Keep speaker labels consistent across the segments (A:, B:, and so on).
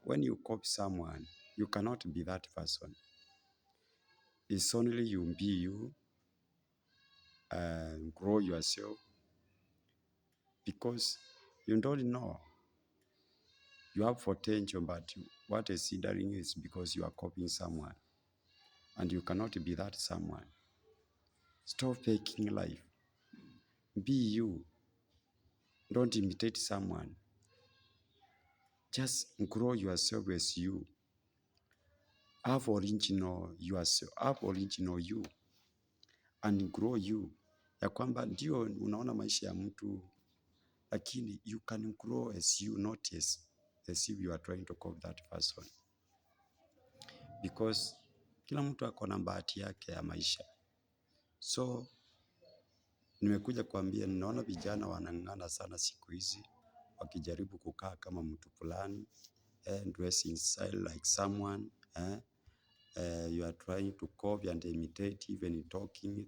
A: when you copy someone, you cannot be that person. It's only you be you and grow yourself, because you don't know. You have potential, but what is hindering you is because you are copying someone, and you cannot be that someone. Stop faking life. Be you. Don't imitate someone. Just grow yourself as you. Have original yourself. Have original you. And grow you. Ya kwamba ndio unaona maisha ya mtu, lakini you can grow as you, not as if you are trying to copy that person. Because kila mtu ako na bahati yake ya maisha. So nimekuja kuambia, ninaona vijana wanang'ang'ana sana siku hizi, wakijaribu kukaa kama mtu fulani, dressing style like someone, you are trying to copy and imitate, even talking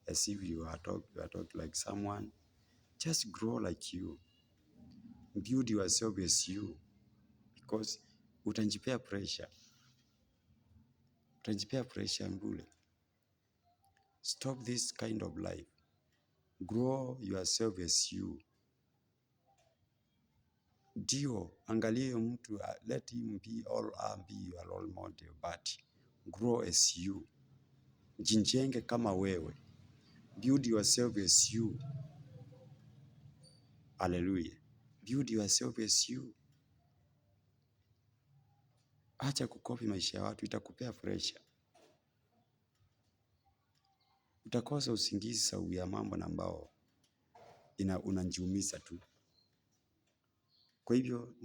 A: as if you are talking like someone. Just grow like you. Build yourself as you, because utajipea pressure. Utajipea pressure mbule. Stop this kind of life. Grow yourself as you. Ndio, angalie mtu, let him be your role model, but grow as you. Jinjenge kama wewe. Build yourself as you. Hallelujah. Build yourself as you. Acha kukopi maisha ya watu, itakupea pressure. Utakosa usingizi sababu ya mambo ambao unajiumiza tu. Kwa hivyo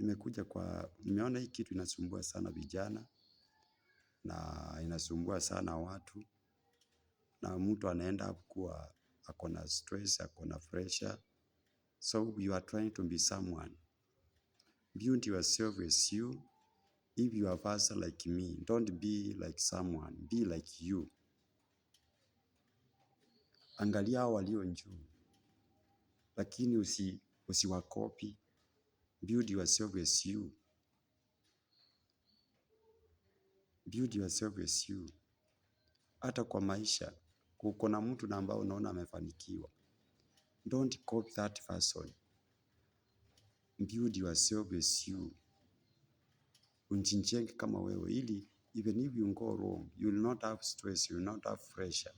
A: nimeona hii kitu inasumbua sana vijana, na inasumbua sana watu, na mtu anaenda kuwa akona stress, akona pressure. So you are trying to be someone. Build yourself as you. If you are a person like me, don't be like someone, be like you. Angalia hao walio juu, lakini usiwakopi. Build yourself as you. Build yourself as you. Hata kwa maisha, kuko na mtu ambao unaona amefanikiwa. Don't copy that person. Build yourself as you. Unjinjenge kama wewe, ili even if you go wrong, you will not have stress, you will not have pressure.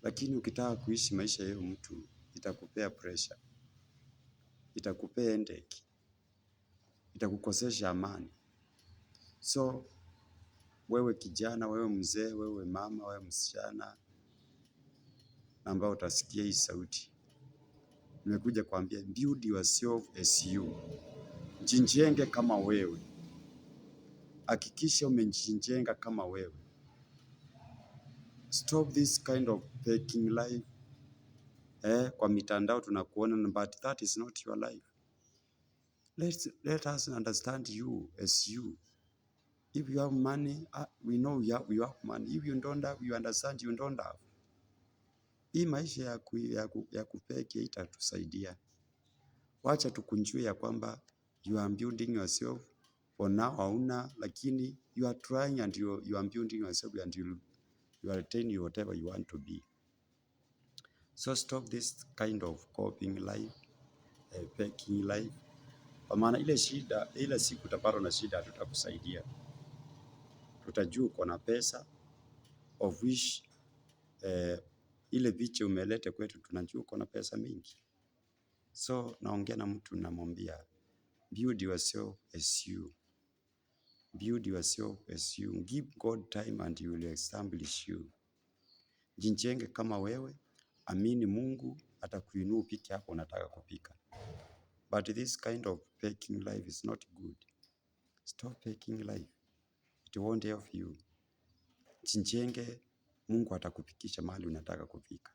A: Lakini ukitaka kuishi maisha ya mtu, itakupea pressure, itakupea headache, itakukosesha amani. So wewe kijana, wewe mzee, wewe mama, wewe msichana ambao utasikia hii sauti, nimekuja kuambia build yourself as you. Jinjenge kama wewe. Hakikisha umejijenga kama wewe. Stop this kind of faking life. Kwa mitandao tunakuona, but that is not your life. Let us understand you as you. If you have money, we know you have money. If you don't have, you understand you don't have. Hii maisha ya kupeke itatusaidia. Wacha tukunjue ya kwamba you are building yourself. For now hauna, lakini you are trying and you are building yourself until you are attaining whatever you want to be. So stop this kind of copying life, faking life. Kwa maana ile siku utapata na shida, tutakusaidia. Tutajua uko na pesa, of which ile picha umeleta kwetu tunajua uko na pesa mingi. So naongea na mtu namwambia, build yourself as you. Build yourself as you. Give God time and he will establish you. Jinjenge kama wewe, amini Mungu atakuinua upike hapo unataka kupika. But this kind of faking life is not good. Stop faking life. It won't help you. Jinjenge, Mungu atakupikisha mahali unataka kufika.